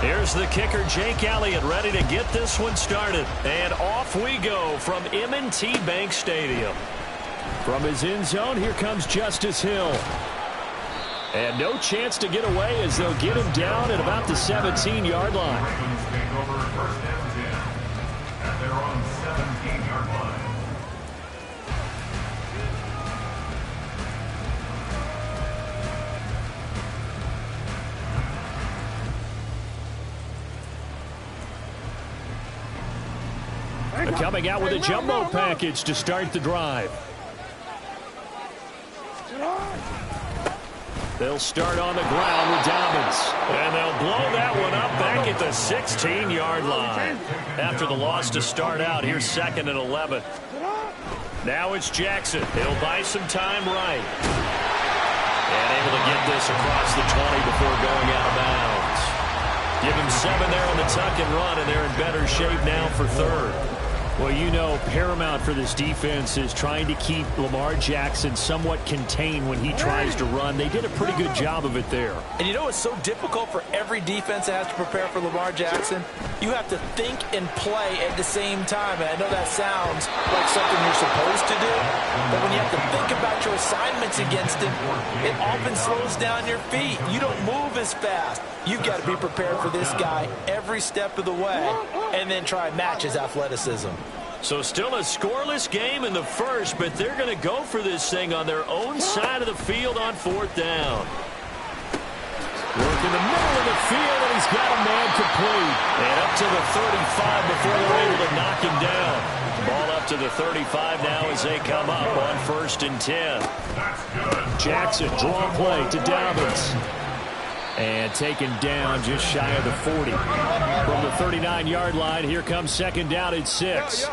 Here's the kicker, Jake Elliott, ready to get this one started. And off we go from M&T Bank Stadium. From his end zone, here comes Justice Hill. And no chance to get away as they'll get him down at about the 17-yard line. Coming out with a jumbo package to start the drive. They'll start on the ground with Dobbins. And they'll blow that one up back at the 16-yard line. After the loss to start out, here's 2nd and 11. Now it's Jackson. He'll buy some time right. And able to get this across the 20 before going out of bounds. Give him 7 there on the tuck and run, and they're in better shape now for 3rd. Well, you know, paramount for this defense is trying to keep Lamar Jackson somewhat contained when he tries to run. They did a pretty good job of it there. And you know it's so difficult for every defense that has to prepare for Lamar Jackson? You have to think and play at the same time. And I know that sounds like something you're supposed to do, but when you have to think about your assignments against him, it often slows down your feet. You don't move as fast. You've got to be prepared for this guy every step of the way and then try and match his athleticism. So still a scoreless game in the first, but they're going to go for this thing on their own side of the field on 4th down. Work in the middle of the field, and he's got a man complete. And up to the 35 before they're able to knock him down. Ball up to the 35 now as they come up on 1st and 10. Jackson, draw play to Dobbins. And taken down just shy of the 40. From the 39-yard line, here comes 2nd down at 6.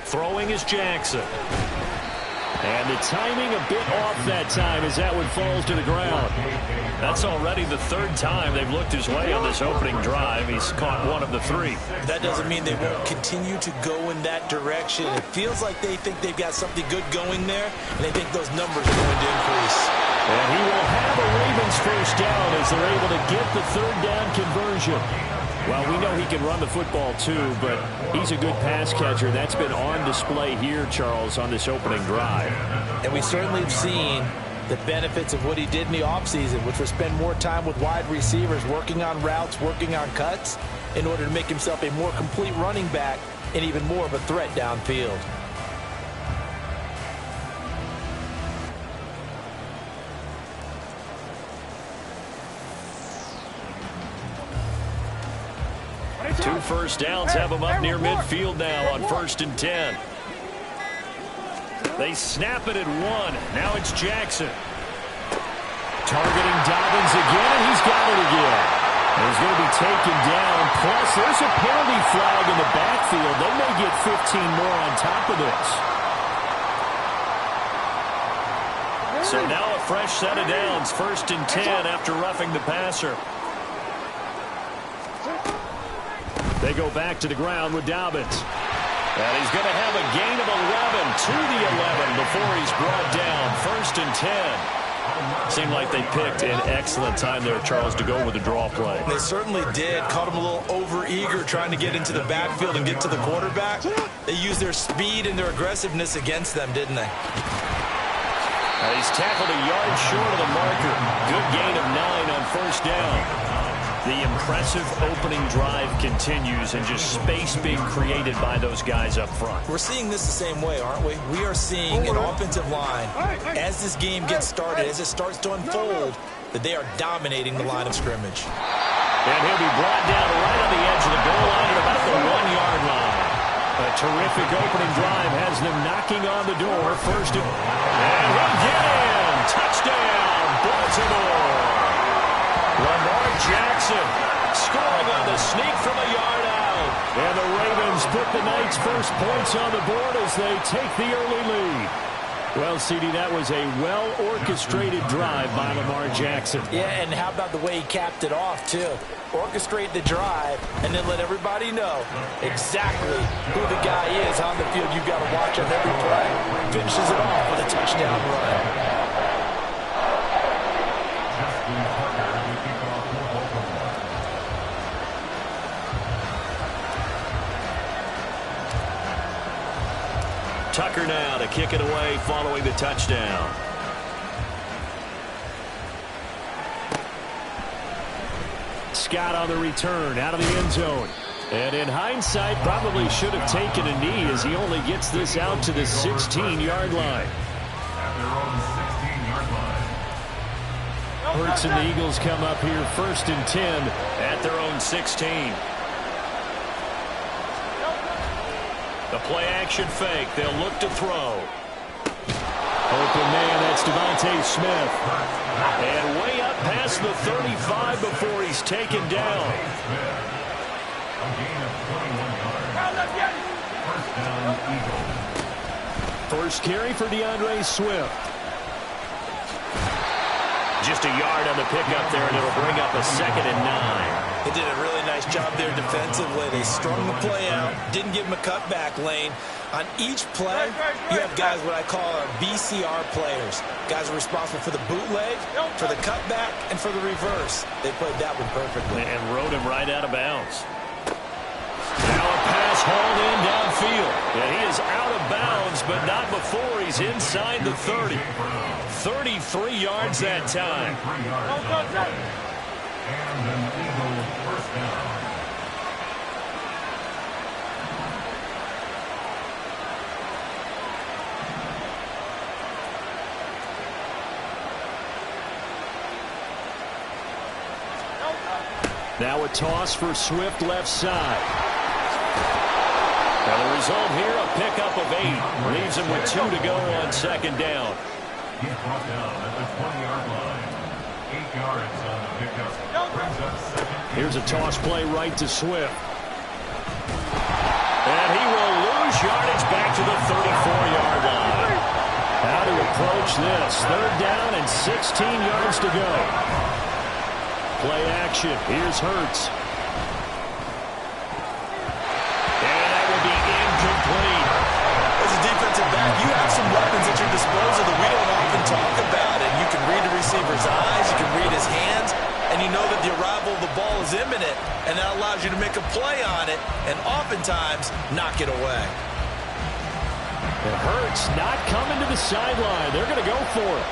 Throwing is Jackson. And the timing a bit off that time as that one falls to the ground. That's already the 3rd time they've looked his way on this opening drive. He's caught 1 of the 3. That doesn't mean they won't continue to go in that direction. It feels like they think they've got something good going there, and they think those numbers are going to increase. And he will have a Ravens 1st down as they're able to get the 3rd down conversion. Well, we know he can run the football too, but he's a good pass catcher. That's been on display here, Charles, on this opening drive. And we certainly have seen the benefits of what he did in the offseason, which was spend more time with wide receivers, working on routes, working on cuts, in order to make himself a more complete running back and even more of a threat downfield. Two 1st downs have him up near midfield now on 1st and 10. They snap it at 1. Now it's Jackson. Targeting Dobbins again, and he's got it again. And he's going to be taken down. Plus, there's a penalty flag in the backfield. They may get 15 more on top of this. So now a fresh set of downs. 1st and 10 after roughing the passer. They go back to the ground with Dobbins. And he's going to have a gain of 11 to the 11 before he's brought down. 1st and 10. Seemed like they picked an excellent time there, Charles, to go with the draw play. They certainly did. Caught him a little over-eager trying to get into the backfield and get to the quarterback. They used their speed and their aggressiveness against them, didn't they? He's tackled a yard short of the marker. Good gain of 9 on 1st down. The impressive opening drive continues and just space being created by those guys up front. We're seeing this the same way, aren't we? We are seeing an offensive line, as this game gets started, as it starts to unfold, that they are dominating the line of scrimmage. And he'll be brought down right on the edge of the goal line at about the 1-yard line. A terrific opening drive has them knocking on the door. 1st and he'll get in. Touchdown, Baltimore. Lamar Jackson scoring on the sneak from a yard out. And the Ravens put the night's first points on the board as they take the early lead. Well, CD, that was a well-orchestrated drive by Lamar Jackson. Yeah, and how about the way he capped it off, too? Orchestrate the drive and then let everybody know exactly who the guy is on the field. You've got to watch on every play. Finishes it off with a touchdown run. Tucker now to kick it away following the touchdown. Scott on the return out of the end zone. And in hindsight, probably should have taken a knee as he only gets this out to the 16-yard line. Hurts and the Eagles come up here 1st and 10 at their own 16. The play-action fake. They'll look to throw. Open man, that's Devontae Smith. And way up past the 35 before he's taken down. First carry for DeAndre Swift. Just a yard on the pickup there, and it'll bring up a 2nd and 9. They did a really nice job there defensively. They strung the play out, didn't give him a cutback lane. On each play, you have guys what I call our BCR players. Guys are responsible for the bootleg, for the cutback, and for the reverse. They played that one perfectly. And rode him right out of bounds. Now a pass hauled in downfield. And he is out of bounds, but not before he's inside the 30. 33 yards that time. And an Eagle first down. Now a toss for Swift left side. Now the result here, a pickup of 8. Leaves him with 2 to go on 2nd down. He's brought down at the 20-yard line. 8 yards on the pickup. Brings up 2nd. Here's a toss play right to Swift. And he will lose yardage back to the 34-yard line. How to approach this. 3rd down and 16 yards to go. Play action. Here's Hurts. And that will be incomplete. As a defensive back, you have some weapons at your disposal that we don't often talk about. And you can read the receiver's eyes, you can read his hands, and you know that the arrival of the ball is imminent, and that allows you to make a play on it and oftentimes knock it away. And Hurts not coming to the sideline. They're going to go for it.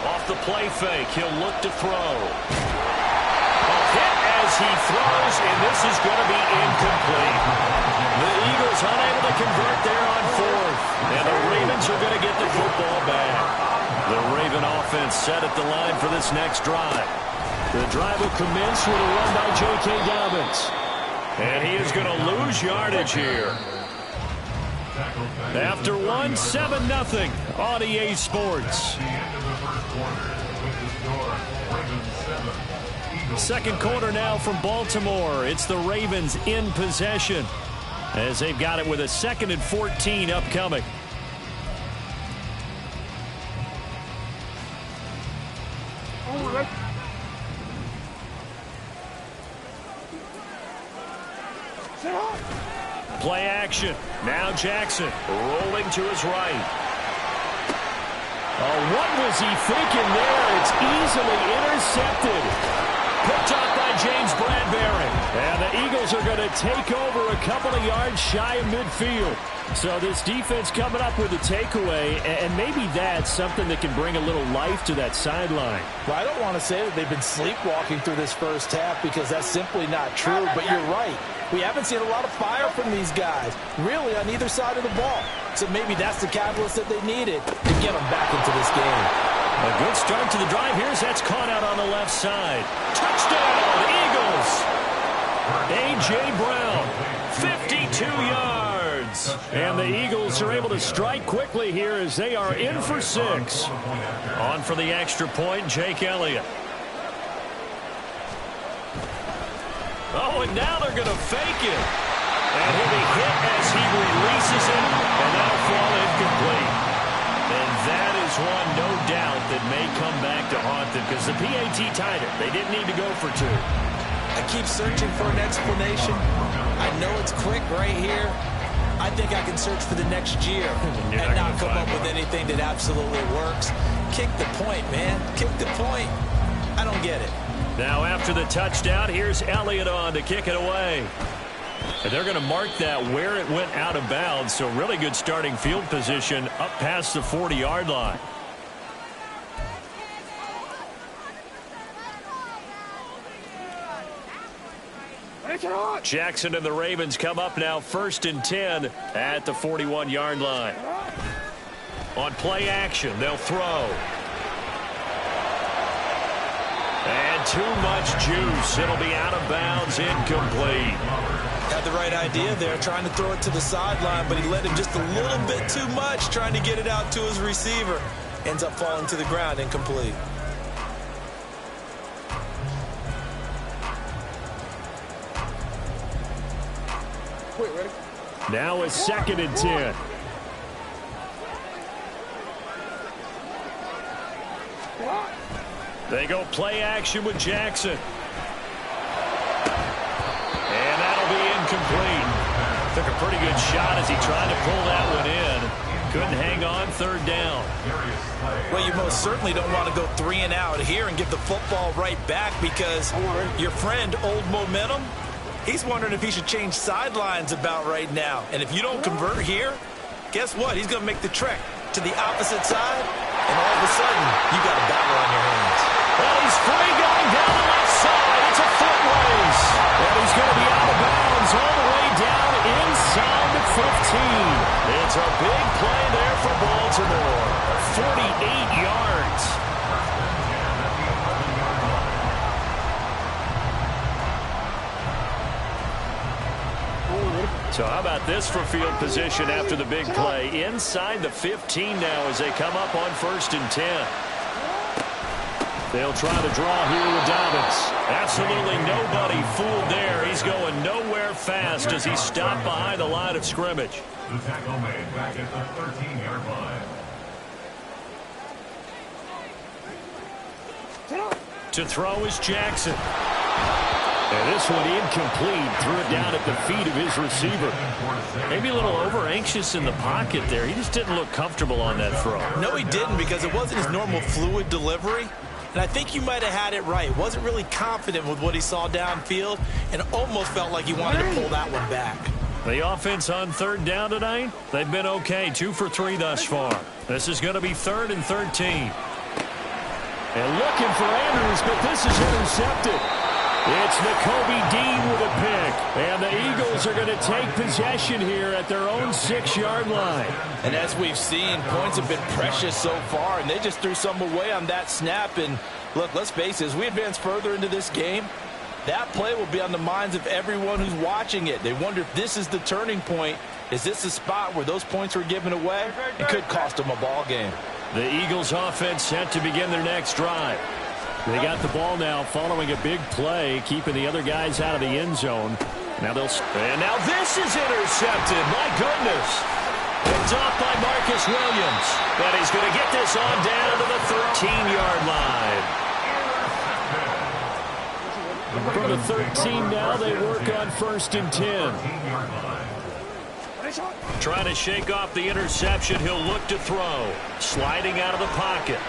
Off the play fake, he'll look to throw. A hit as he throws, and this is going to be incomplete. The Eagles unable to convert there on 4th, and the Ravens are going to get the football back. The Raven offense set at the line for this next drive. The drive will commence with a run by J.K. Dobbins. And he is going to lose yardage here. After 7-0 on EA Sports. Second quarter now from Baltimore. It's the Ravens in possession as they've got it with a 2nd and 14 upcoming. Play action. Now Jackson rolling to his right. Oh, what was he thinking there? It's easily intercepted. Picked off by James Bradbury. And the Eagles are going to take over a couple of yards shy of midfield. So this defense coming up with a takeaway, and maybe that's something that can bring a little life to that sideline. Well, I don't want to say that they've been sleepwalking through this first half because that's simply not true, but you're right. We haven't seen a lot of fire from these guys, really, on either side of the ball. So maybe that's the catalyst that they needed to get them back into this game. A good start to the drive. Here's that's caught out on the left side. Touchdown, Eagles! A.J. Brown, 52 yards. And the Eagles are able to strike quickly here as they are in for 6. On for the extra point, Jake Elliott. Oh, and now they're going to fake it. And he'll be hit as he releases it, and that'll fall incomplete. And that is one, no doubt, that may come back to haunt them because the PAT tied it. They didn't need to go for 2. I keep searching for an explanation. I know it's quick right here. I think I can search for the next year and not come up with anything that absolutely works. Kick the point, man. Kick the point. I don't get it. Now after the touchdown, here's Elliott on to kick it away. And they're going to mark that where it went out of bounds. So really good starting field position up past the 40-yard line. Jackson and the Ravens come up now 1st and 10 at the 41-yard line. On play action, they'll throw. And too much juice. It'll be out of bounds, incomplete. Had the right idea there, trying to throw it to the sideline, but he let him just a little bit too much, trying to get it out to his receiver. Ends up falling to the ground, incomplete. Now it's 2nd and 10. They go play action with Jackson. And that'll be incomplete. Took a pretty good shot as he tried to pull that one in. Couldn't hang on 3rd down. Well, you most certainly don't want to go 3 and out here and give the football right back, because your friend, Old Momentum, he's wondering if he should change sidelines about right now. And if you don't convert here, guess what? He's going to make the trek to the opposite side, and all of a sudden, you got a battle on your hands. Well, he's free going down the left side. It's a foot race. And he's going to be out of bounds all the way down inside the 15. It's a big play there for Baltimore. 48 yards. So how about this for field position after the big play? Inside the 15 now as they come up on 1st and 10. They'll try to draw here with Dobbins. Absolutely nobody fooled there. He's going nowhere fast as he stopped behind the line of scrimmage. The tackle made back at the 13-yard line. To throw is Jackson. And this one incomplete. Threw it down at the feet of his receiver. Maybe a little over-anxious in the pocket there. He just didn't look comfortable on that throw. No, he didn't, because it wasn't his normal fluid delivery. And I think you might have had it right. Wasn't really confident with what he saw downfield and almost felt like he wanted to pull that one back. The offense on 3rd down tonight, they've been okay. 2 for 3 thus far. This is going to be 3rd and 13. And looking for Andrews, but this is intercepted. It's Nakobe Dean with a pick. And the Eagles are going to take possession here at their own 6-yard line. And as we've seen, points have been precious so far, and they just threw some away on that snap. And look, let's face it, as we advance further into this game, that play will be on the minds of everyone who's watching it. They wonder if this is the turning point. Is this the spot where those points were given away? It could cost them a ball game. The Eagles offense set to begin their next drive. They got the ball now following a big play, keeping the other guys out of the end zone. And now this is intercepted. My goodness. Picked off by Marcus Williams. But he's going to get this on down to the 13-yard line. From the 13 now, they work on 1st and 10. Trying to shake off the interception. He'll look to throw. Sliding out of the pocket.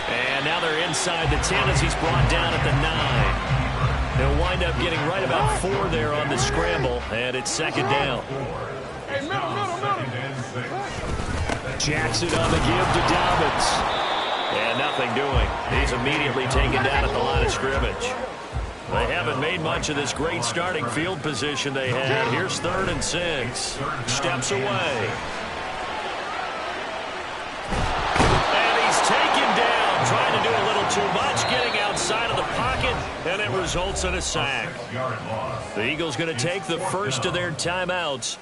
And now they're inside the 10 as he's brought down at the 9. He'll wind up getting right about 4 there on the scramble, and it's 2nd down. Jackson on the give to Dobbins. And nothing doing. He's immediately taken down at the line of scrimmage. They haven't made much of this great starting field position they had. Here's 3rd and 6. Steps away. Trying to do a little too much, getting outside of the pocket, and it results in a sack. The Eagles going to take the first of their timeouts.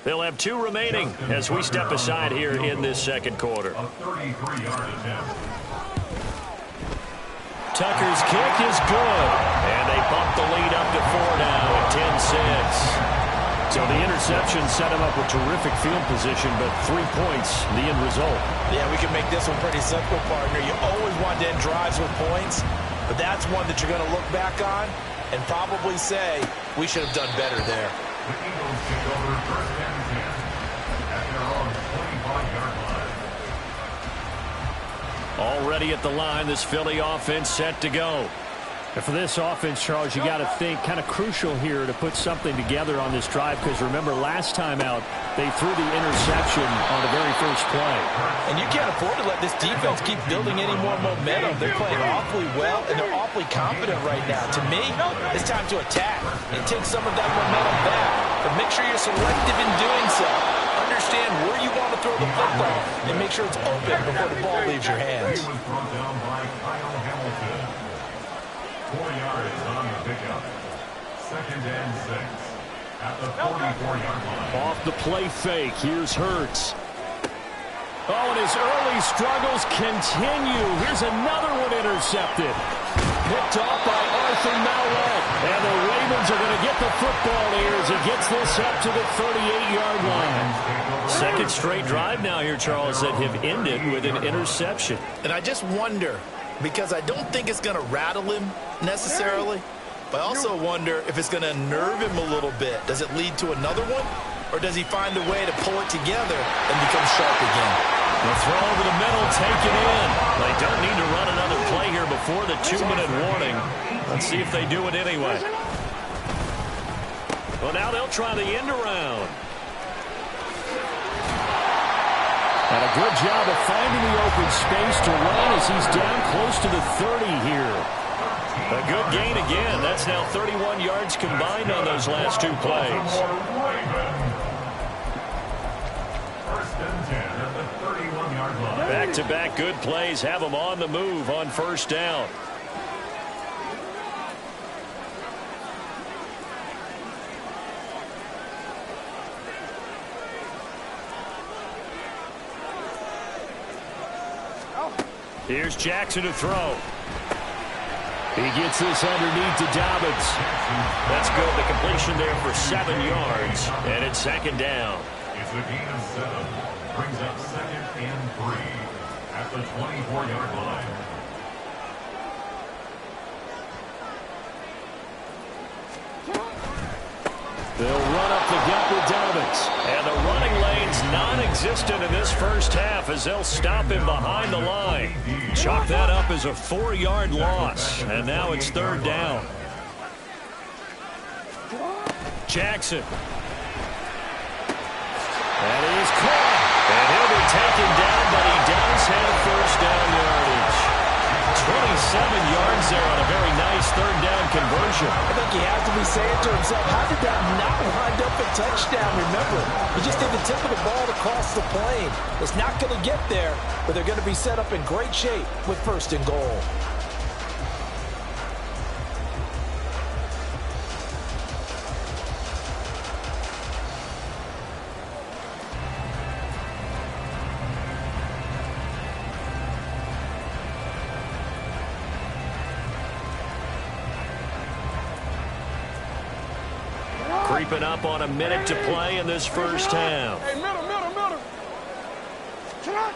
They'll have 2 remaining as we step aside here in this 2nd quarter. Tucker's kick is good, and they bump the lead up to 4 now at 10-6. So the interception set him up with terrific field position, but 3 points, the end result. Yeah, we can make this one pretty simple, partner. You always want to end drives with points, but that's one that you're going to look back on and probably say, we should have done better there. The Eagles take over 1st and 10 at their own 25-yard line. Already at the line, this Philly offense set to go. And for this offense, Charles, you got to think kind of crucial here to put something together on this drive, because remember last time out they threw the interception on the very first play. And you can't afford to let this defense keep building any more momentum. They're playing awfully well, and they're awfully confident right now. To me, it's time to attack and take some of that momentum back. But make sure you're selective in doing so. Understand where you want to throw the football and make sure it's open before the ball leaves your hands. 4 yards on the pickup. 2nd and 6 at the 44-yard line. Off the play fake, here's Hurts. Oh, and his early struggles continue. Here's another one intercepted. Picked off by Arthur Mallett. And the Ravens are going to get the football here as he gets this up to the 38-yard line. Second straight drive now here, Charles, that have ended with an interception. And I just wonder, because I don't think it's going to rattle him necessarily, but I also wonder if it's going to unnerve him a little bit. Does it lead to another one? Or does he find a way to pull it together and become sharp again? The throw over the middle, taken in. They don't need to run another play here before the 2-minute warning. Let's see if they do it anyway. Well, now they'll try the end around. And a good job of finding the open space to run as he's down close to the 30 here. A good gain again. That's now 31 yards combined on those last two plays. Back-to-back good plays have them on the move on first down. Here's Jackson to throw. He gets this underneath to Dobbins. That's good. The completion there for 7 yards. And it's 2nd down. It's a gain of 7. Brings up 2nd and 3 at the 24-yard line. They'll run up the gut with Dobbins. And the running lane's non-existent in this first half as they'll stop him behind the line. Chalk that up as a 4-yard loss. And now it's 3rd down. Jackson. And he's caught. And he'll be taken down, but he does have first down yardage. 27 yards there on a very nice 3rd down conversion. I think he has to be saying to himself, how did that not wind up a touchdown? Remember, he just did the tip of the ball across the plane. It's not going to get there, but they're going to be set up in great shape with 1st and goal. Creeping up on a minute to play in this first half. Hey, middle.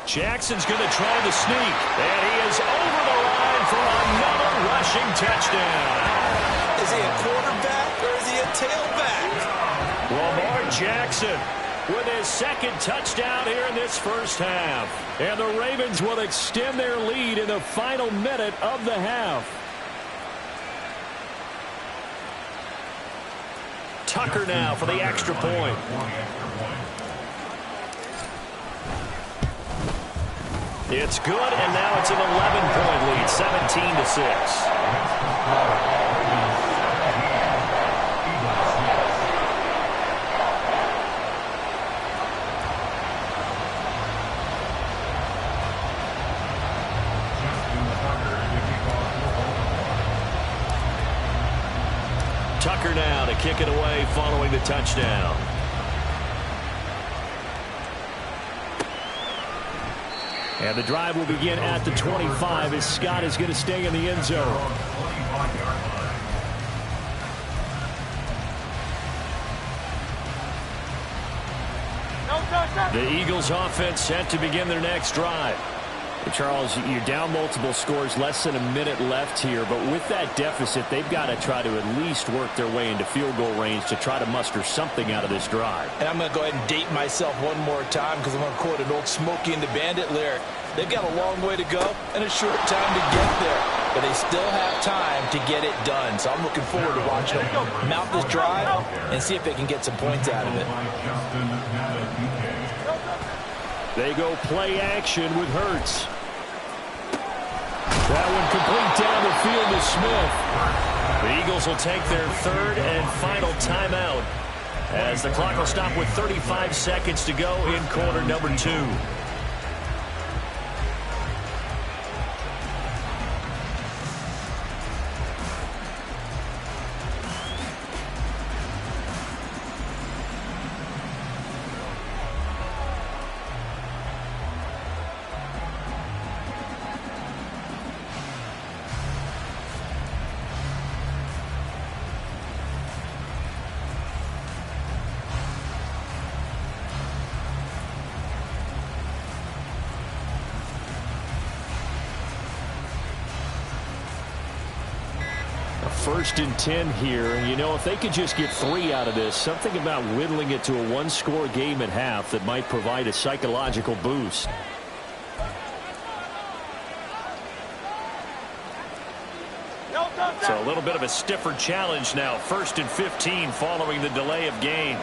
Jackson's going to try the sneak. And he is over the line for another rushing touchdown. Is he a quarterback or is he a tailback? Lamar Jackson with his 2nd touchdown here in this first half. And the Ravens will extend their lead in the final minute of the half. Tucker now for the extra point. It's good, and now it's an 11-point lead, 17-6. Tucker now to kick it away following the touchdown. And the drive will begin at the 25 as Scott is going to stay in the end zone. The Eagles offense set to begin their next drive. Charles, you're down multiple scores, less than a minute left here, but with that deficit, they've got to try to at least work their way into field goal range to try to muster something out of this drive. And I'm going to go ahead and date myself one more time because I'm going to quote an old Smokey and the Bandit lyric. They've got a long way to go and a short time to get there. but they still have time to get it done. So I'm looking forward to watching them mount this drive and see if they can get some points out of it. They go play action with Hurts. That one complete down the field to Smith. The Eagles will take their third and final timeout as the clock will stop with 35 seconds to go in quarter number 2. First and 10 here. You know, if they could just get 3 out of this, something about whittling it to a one-score game at half that might provide a psychological boost. So a little bit of a stiffer challenge now. First and 15 following the delay of game.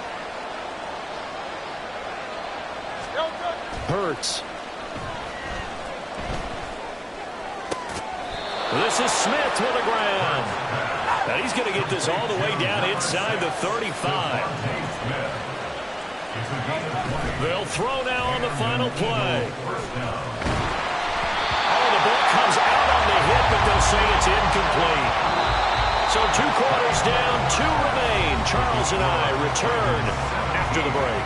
Hurts. This is Smith to the ground. And he's going to get this all the way down inside the 35. They'll throw now on the final play. Oh, the ball comes out on the hit, but they'll say it's incomplete. So 2 quarters down, 2 remain. Charles and I return after the break.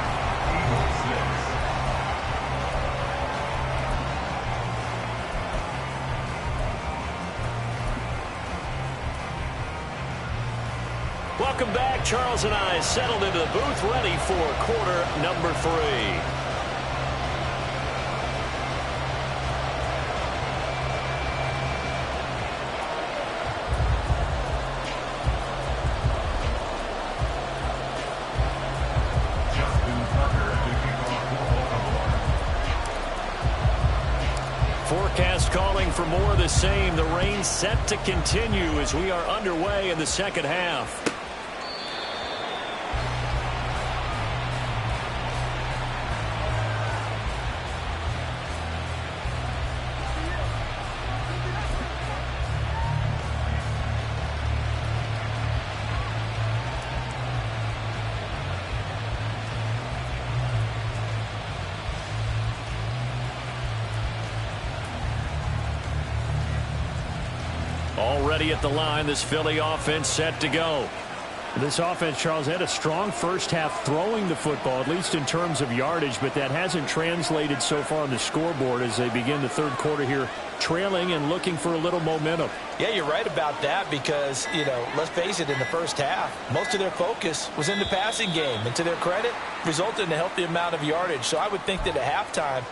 Welcome back. Charles and I settled into the booth, ready for quarter number 3. Forecast calling for more of the same. The rain set to continue as we are underway in the second half. Already at the line, this Philly offense set to go. This offense, Charles, had a strong first half throwing the football, at least in terms of yardage, but that hasn't translated so far on the scoreboard as they begin the third quarter here, trailing and looking for a little momentum. Yeah, you're right about that because, you know, let's face it, in the first half, most of their focus was in the passing game, and to their credit, resulted in a healthy amount of yardage. So I would think that at halftime,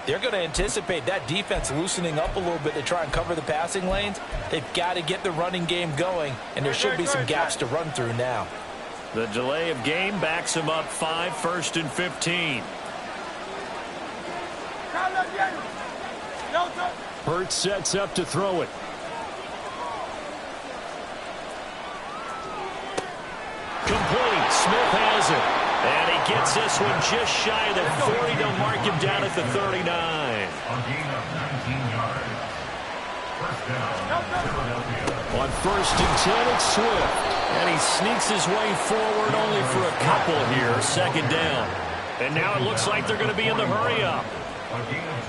they're going to anticipate that defense loosening up a little bit to try and cover the passing lanes. They've got to get the running game going, and there should be some gaps to run through now. The delay of game backs them up 5, first and 15. Hurts sets up to throw it. Complete. Smith has it. And he gets this one just shy of the 40. They'll mark him down at the 39. A gain of 19 yards. First down, Philadelphia. On first and 10, it's Swift. And he sneaks his way forward only for a couple here. Second down. And now it looks like they're going to be in the hurry-up. A gain of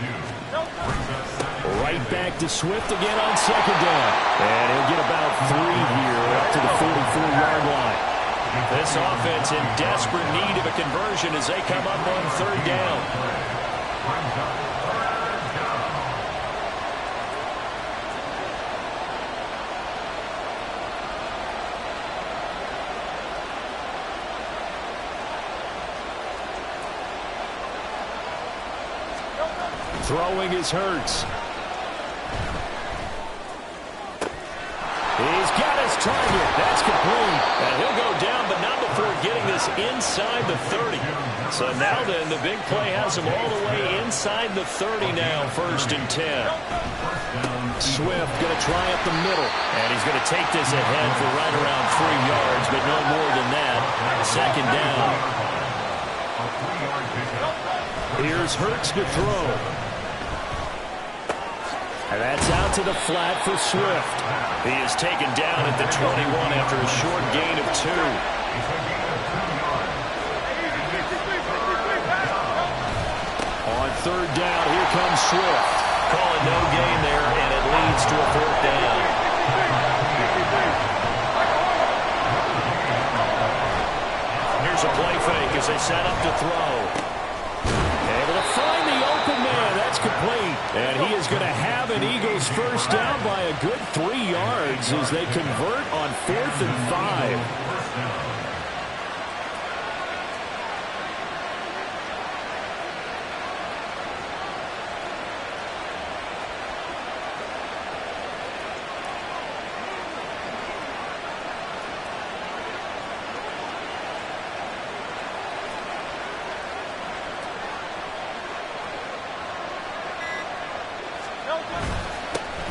2. Right back to Swift again on second down. And he'll get about 3 here up to the 44-yard line. This offense in desperate need of a conversion as they come up on third down. Throwing is Hurts. He's got his target. That's complete. And he'll go down, but not before before getting this inside the 30. So now then, the big play has him all the way inside the 30 now, 1st and 10. Swift going to try up the middle. And he's going to take this ahead for right around 3 yards, but no more than that. 2nd down. Here's Hurts to throw. And that's out to the flat for Swift. He is taken down at the 21 after a short gain of 2. On 3rd down, here comes Swift. Calling no gain there, and it leads to a 4th down. Here's a play fake as they set up to throw. Able to find the open man. That's complete. And he is going to have an Eagles 1st down by a good 3 yards as they convert on 4th and 5.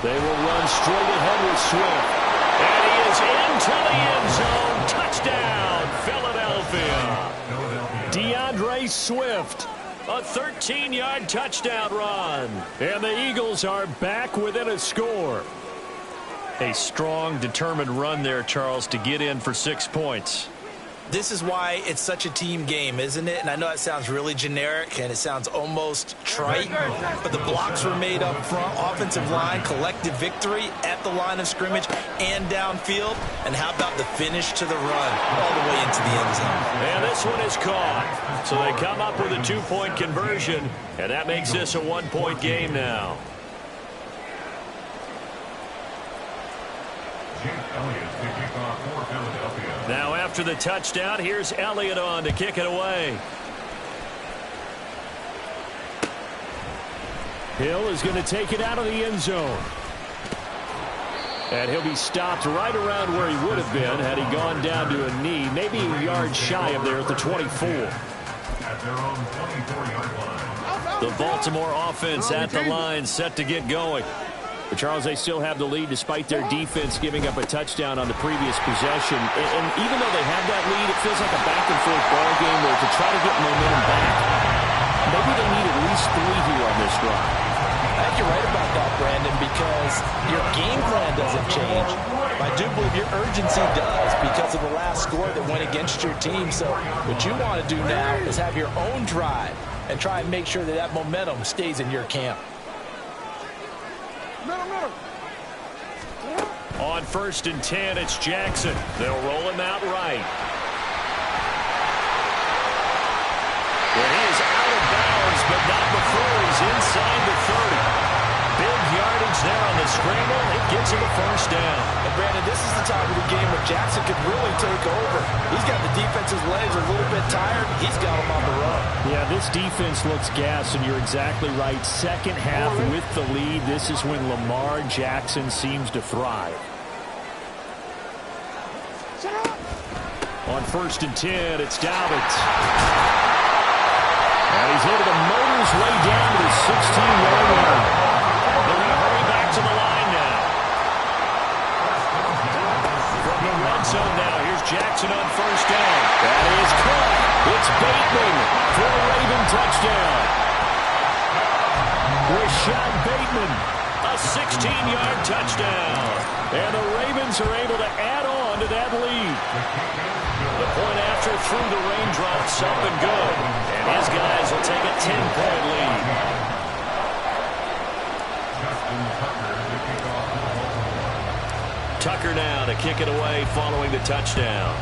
They will run straight ahead with Swift. And he is into the end zone. Touchdown, Philadelphia. DeAndre Swift, a 13-yard touchdown run. And the Eagles are back within a score. A strong, determined run there, Charles, to get in for 6 points. This is why it's such a team game, isn't it? And I know that sounds really generic and it sounds almost trite, but the blocks were made up front, offensive line, collective victory at the line of scrimmage and downfield. And how about the finish to the run all the way into the end zone? And this one is caught. So they come up with a 2-point conversion, and that makes this a 1-point game now. Now after the touchdown, here's Elliott on to kick it away. Hill is going to take it out of the end zone. And he'll be stopped right around where he would have been had he gone down to a knee, maybe a yard shy of there at the 24. At their own 24-yard line. The Baltimore offense at the line, set to get going. But Charles, they still have the lead despite their defense giving up a touchdown on the previous possession. And even though they have that lead, it feels like a back-and-forth ball game where to try to get momentum back, maybe they need at least 3 here on this drive. I think you're right about that, Brandon, because your game plan doesn't change. I do believe your urgency does because of the last score that went against your team. So what you want to do now is have your own drive and try and make sure that that momentum stays in your camp. On 1st and 10, it's Jackson. They'll roll him out right. Well, he is out of bounds, but not before he's inside the 30. Big yardage there on the scramble. It gets him a 1st down. And Brandon, this is the time of the game where Jackson could really take over. He's got the defense's legs a little bit tired. He's got them on the run. Yeah, this defense looks gassed, and you're exactly right. Second half with the lead, this is when Lamar Jackson seems to thrive. On 1st and 10, it's Dobbins. And he's able to motor his way down to the 16-yard line. They're going to hurry back to the line now. From the red zone now, here's Jackson on 1st down. That is caught. It's Bateman for a Raven touchdown. Rashad Bateman, a 16-yard touchdown. And the Ravens are able to add on to that lead. The point after through the raindrops, up and good. And his guys will take a 10-point lead. Tucker now to kick it away following the touchdown.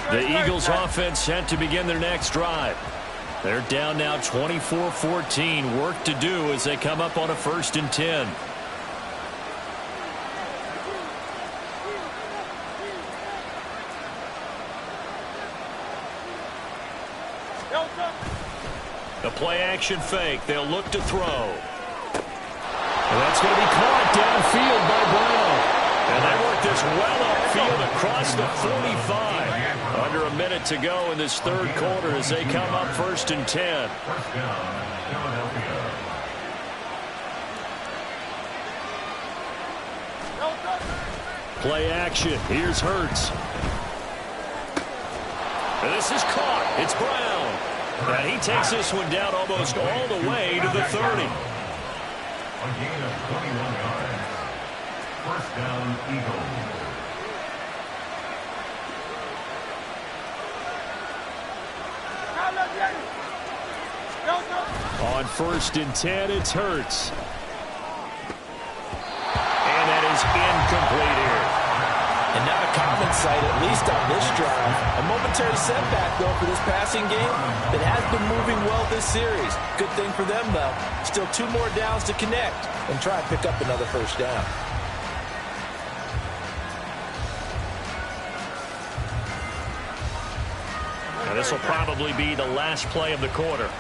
The Eagles offense set to begin their next drive. They're down now 24-14. Work to do as they come up on a 1st and 10. The play action fake. They'll look to throw. And that's going to be caught downfield by Brown. And they work this well upfield across the 45. Under a minute to go in this 3rd quarter as they come up 1st and 10. First down, Philadelphia. Play action. Here's Hurts. And this is caught. It's Brown. And he takes this one down almost all the way to the 30. A gain of 21 yards. First down, Eagles. On 1st and 10, it's Hurts. And that is incomplete here. And not a common sight, at least on this drive. A momentary setback, though, for this passing game that has been moving well this series. Good thing for them, though. Still 2 more downs to connect and try and pick up another 1st down. Now this will probably be the last play of the quarter.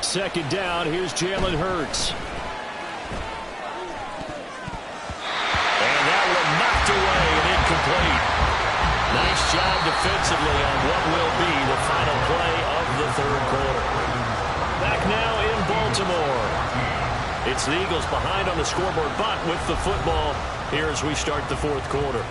Second down, here's Jalen Hurts. And that one knocked away and incomplete. Nice job defensively on what will be the final play of the 3rd quarter. Back now in Baltimore. It's the Eagles behind on the scoreboard, but with the football here as we start the 4th quarter.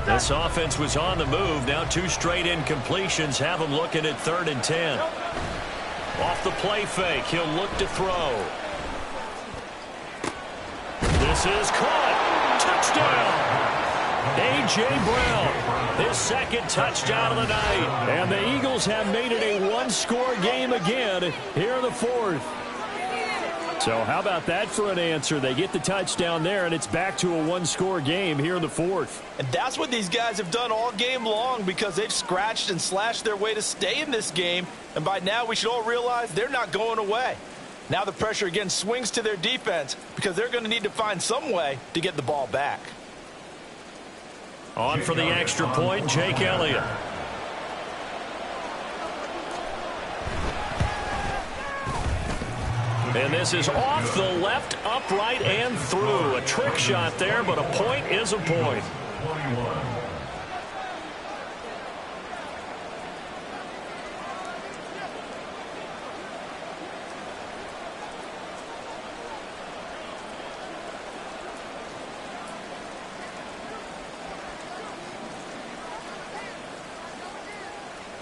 This offense was on the move. Now 2 straight incompletions have them looking at 3rd and 10. Off the play fake, he'll look to throw. This is caught. Touchdown. A.J. Brown, his 2nd touchdown of the night. And the Eagles have made it a 1-score game again here in the 4th. So how about that for an answer? They get the touchdown there, and it's back to a 1-score game here in the 4th. And that's what these guys have done all game long because they've scratched and slashed their way to stay in this game. And by now, we should all realize they're not going away. Now the pressure again swings to their defense because they're going to need to find some way to get the ball back. On for the extra point, Jake Elliott. And this is off the left, upright, and through. A trick shot there, but a point is a point. 21.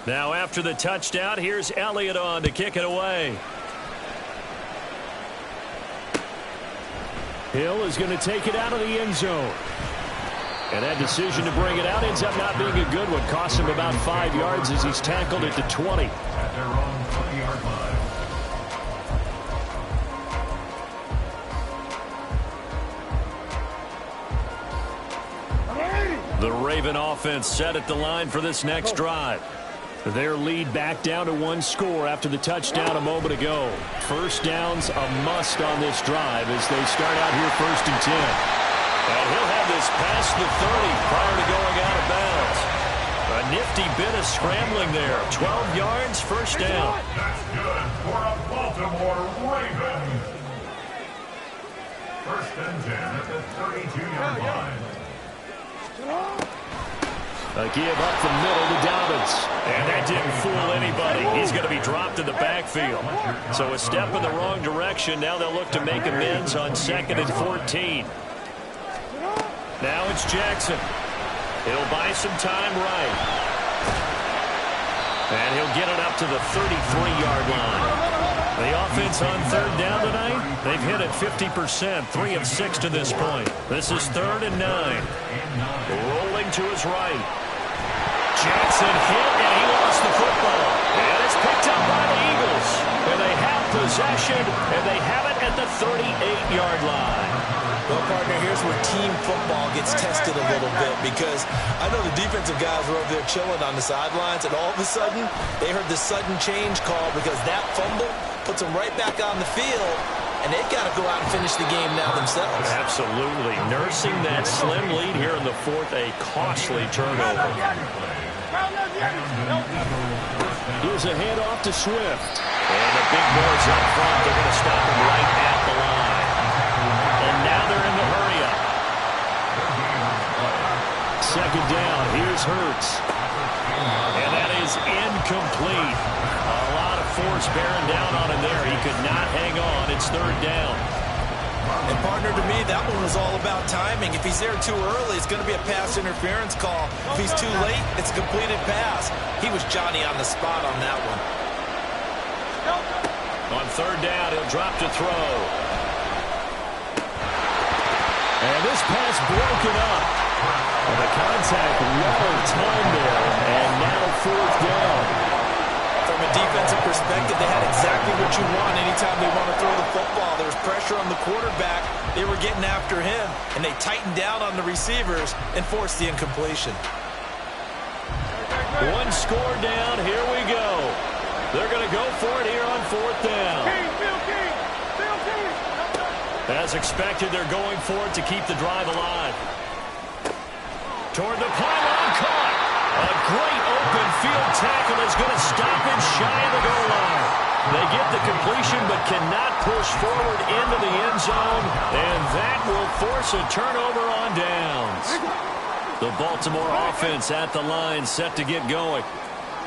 Now after the touchdown, here's Elliott on to kick it away. Hill is going to take it out of the end zone. And that decision to bring it out ends up not being a good one. Cost him about 5 yards as he's tackled at the 20. At their own 20-yard line. The Raven offense set at the line for this next drive. Their lead back down to 1 score after the touchdown a moment ago. 1st down's a must on this drive as they start out here 1st and 10. And he'll have this past the 30 prior to going out of bounds. A nifty bit of scrambling there. 12 yards, 1st down. That's good for a Baltimore Raven. 1st and 10 at the 32-yard line. A give up the middle to Dobbins. And that didn't fool anybody. He's going to be dropped in the backfield. So a step in the wrong direction. Now they'll look to make amends on 2nd and 14. Now it's Jackson. He'll buy some time right. And he'll get it up to the 33-yard line. The offense on 3rd down tonight, they've hit it 50%, 3 of 6 to this point. This is 3rd and 9. Rolling to his right. Jackson hit, and he lost the football. And it's picked up by the Eagles. And they have possession, and they have it at the 38-yard line. Well, partner, here's where team football gets tested a little bit, because I know the defensive guys were over there chilling on the sidelines, and all of a sudden, they heard the sudden change call because that fumble puts them right back on the field, and they've got to go out and finish the game now themselves. Absolutely. Nursing that slim lead here in the fourth, a costly turnover. Here's a handoff to Swift. And the big boys up front, they're going to stop him right at the line. And now they're in the hurry-up. Second down, here's Hurts. And that is incomplete. A lot of force bearing down on him there. He could not hang on. It's third down. And partner, to me, that one was all about timing. If he's there too early, it's going to be a pass interference call. If he's too late, it's a completed pass. He was Johnny on the spot on that one. On third down, he'll drop to throw. And this pass broken up. And the contact well timed there. And now fourth down. From a defensive perspective, they had exactly what you want anytime they want to throw the football. There was pressure on the quarterback. They were getting after him, and they tightened down on the receivers and forced the incompletion. One score down. Here we go. They're going to go for it here on fourth down. As expected, they're going for it to keep the drive alive. Toward the pylon, caught. A great open field tackle is going to stop it shy of the goal line. They get the completion but cannot push forward into the end zone, and that will force a turnover on downs. The Baltimore offense at the line, set to get going.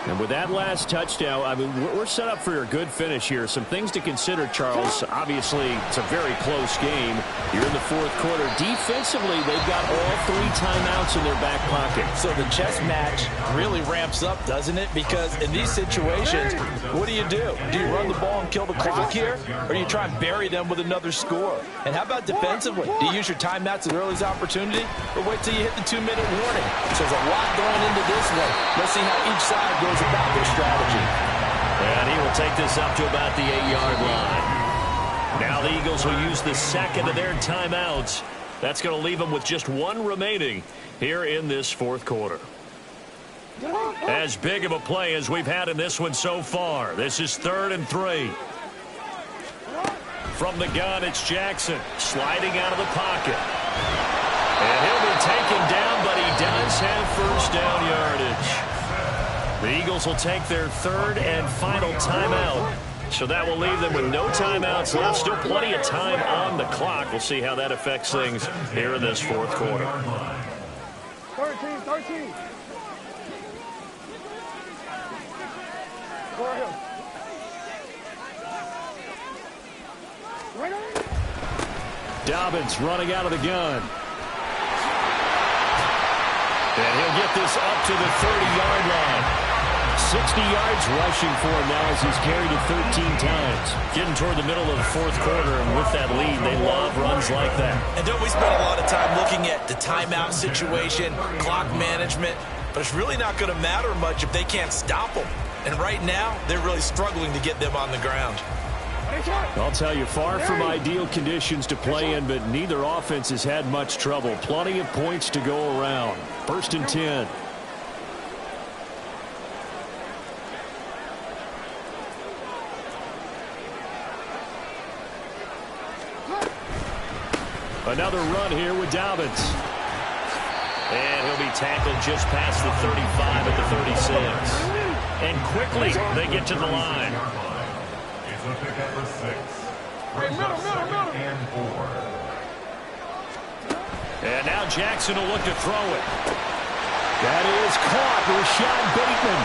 And with that last touchdown, I mean, we're set up for a good finish here. Some things to consider, Charles. Obviously, it's a very close game. You're in the fourth quarter. Defensively, they've got all three timeouts in their back pocket. So the chess match really ramps up, doesn't it? Because in these situations, what do? Do you run the ball and kill the clock here? Or do you try and bury them with another score? And how about defensively? Do you use your timeouts at the earliest opportunity? Or wait till you hit the 2-minute warning? So there's a lot going into this one. Let's see how each side goes about their strategy. And he will take this up to about the 8-yard line. Now the Eagles will use the second of their timeouts. That's going to leave them with just one remaining here in this fourth quarter. As big of a play as we've had in this one so far. This is 3rd and 3. From the gun, it's Jackson sliding out of the pocket. And he'll be taken down, but he does have first down yardage. The Eagles will take their third and final timeout. So that will leave them with no timeouts left. Still plenty of time on the clock. We'll see how that affects things here in this fourth quarter. 13. Dobbins running out of the gun. And he'll get this up to the 30-yard line. 60 yards rushing for him now as he's carried it 13 times. Getting toward the middle of the fourth quarter, and with that lead, they love runs like that. And don't we spend a lot of time looking at the timeout situation, clock management, but it's really not going to matter much if they can't stop them. And right now, they're really struggling to get them on the ground. I'll tell you, far from ideal conditions to play in, but neither offense has had much trouble. Plenty of points to go around. 1st and 10. Another run here with Dobbins. And he'll be tackled just past the 35 at the 36. And quickly, they get to the line. It's a pickup for 6. Brings up 2nd and 4. And now Jackson will look to throw it. That is caught. Rashad Bateman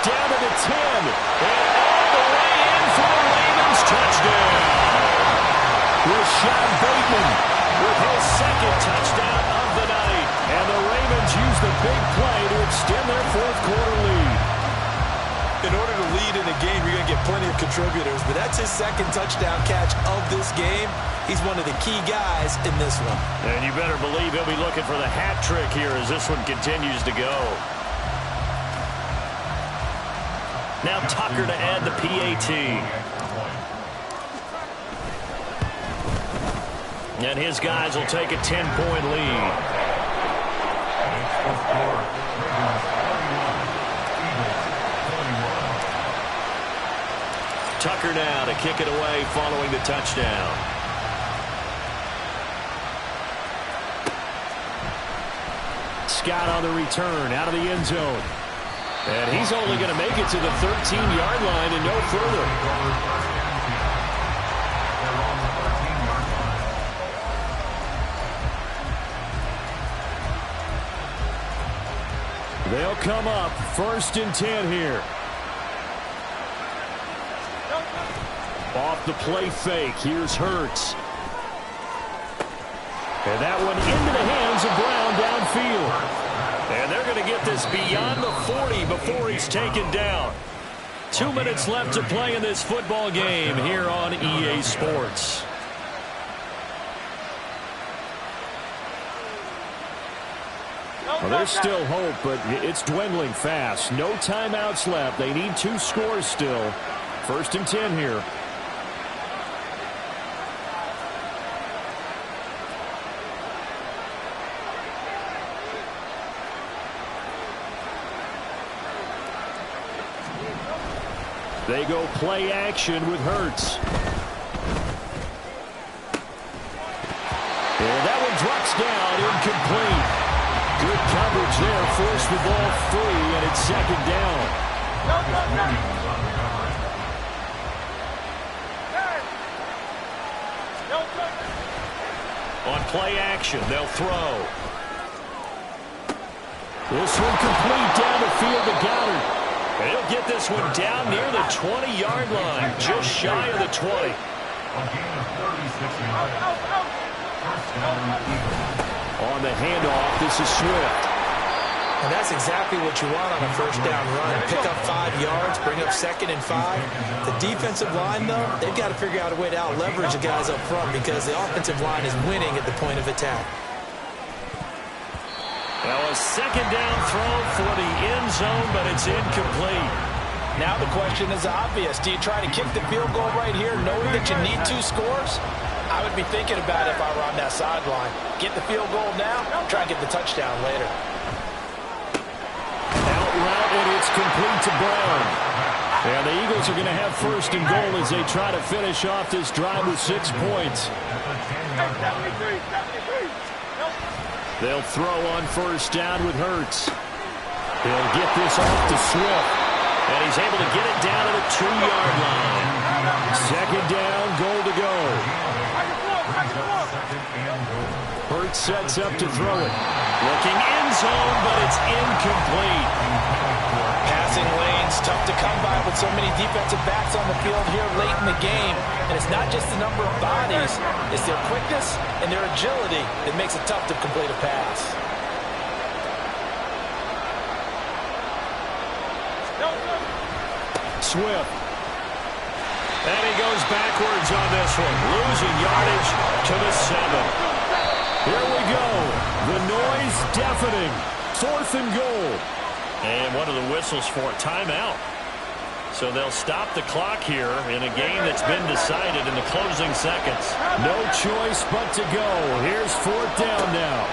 down to the 10. And all the way in for the Ravens touchdown. Rashad Bateman with his second touchdown of the night. And the Ravens use the big play to extend their fourth quarter lead. In order to lead in a game, you're going to get plenty of contributors, but that's his second touchdown catch of this game. He's one of the key guys in this one. And you better believe he'll be looking for the hat trick here as this one continues to go. Now Tucker to add the PAT. And his guys will take a 10-point lead. Tucker now to kick it away following the touchdown. Scott on the return out of the end zone. And he's only going to make it to the 13-yard line and no further. They'll come up 1st and 10 here. Off the play fake. Here's Hurts. And that one into the hands of Brown downfield. And they're going to get this beyond the 40 before he's taken down. 2 minutes left to play in this football game here on EA Sports. Well, there's still hope, but it's dwindling fast. No timeouts left. They need 2 scores still. 1st and 10 here. They go play action with Hurts. And that one drops down, incomplete. Good coverage there, forced the ball free, and it's 2nd down. On play action, they'll throw. This one complete down the field to Goddard. And he'll get this one down near the 20-yard line, just shy of the 20. On the handoff, this is Swift. And that's exactly what you want on a 1st down run. Pick up 5 yards, bring up 2nd and 5. The defensive line, though, they've got to figure out a way to out-leverage the guys up front because the offensive line is winning at the point of attack. Now a 2nd down throw for the end zone, but it's incomplete. Now the question is obvious. Do you try to kick the field goal right here knowing that you need 2 scores? I would be thinking about it if I were on that sideline. Get the field goal now, try and get the touchdown later. Out route, and it's complete to Brown. And the Eagles are going to have 1st and goal as they try to finish off this drive with 6 points. They'll throw on 1st down with Hurts. He'll get this off to Swift. And he's able to get it down to the 2-yard line. 2nd down, goal to go. Hurts sets up to throw it. Looking end zone, but it's incomplete. Passing lanes, tough to come by with so many defensive backs on the field here late in the game. And it's not just the number of bodies, it's their quickness and their agility that makes it tough to complete a pass. Swift. And he goes backwards on this one, losing yardage to the 7. Here we go. The noise deafening. 4th and goal. And one of the whistles for a timeout. So they'll stop the clock here in a game that's been decided in the closing seconds. No choice but to go. Here's 4th down now.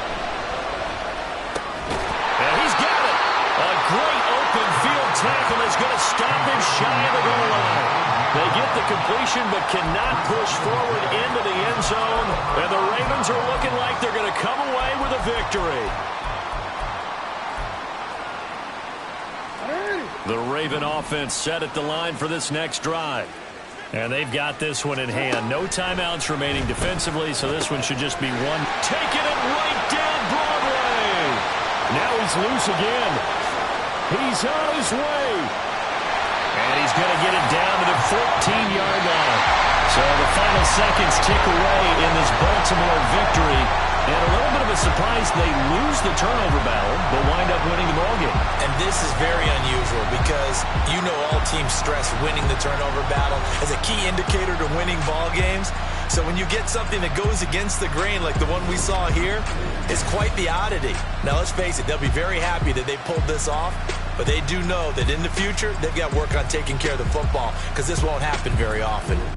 And he's got it. A great open field tackle is going to stop him shy of the goal line. They get the completion but cannot push forward into the end zone. And the Ravens are looking like they're going to come away with a victory. The Raven offense set at the line for this next drive. And they've got this one in hand. No timeouts remaining defensively, so this one should just be one. Taking it right down Broadway. Now he's loose again. He's on his way. And he's going to get it down to the 14-yard line. So the final seconds tick away in this Baltimore victory. And a little bit of a surprise, they lose the turnover battle, but wind up winning the ballgame. And this is very unusual because you know all teams stress winning the turnover battle as a key indicator to winning ball games. So when you get something that goes against the grain like the one we saw here, it's quite the oddity. Now let's face it, they'll be very happy that they pulled this off. but they do know that in the future, they've got to work on taking care of the football because this won't happen very often.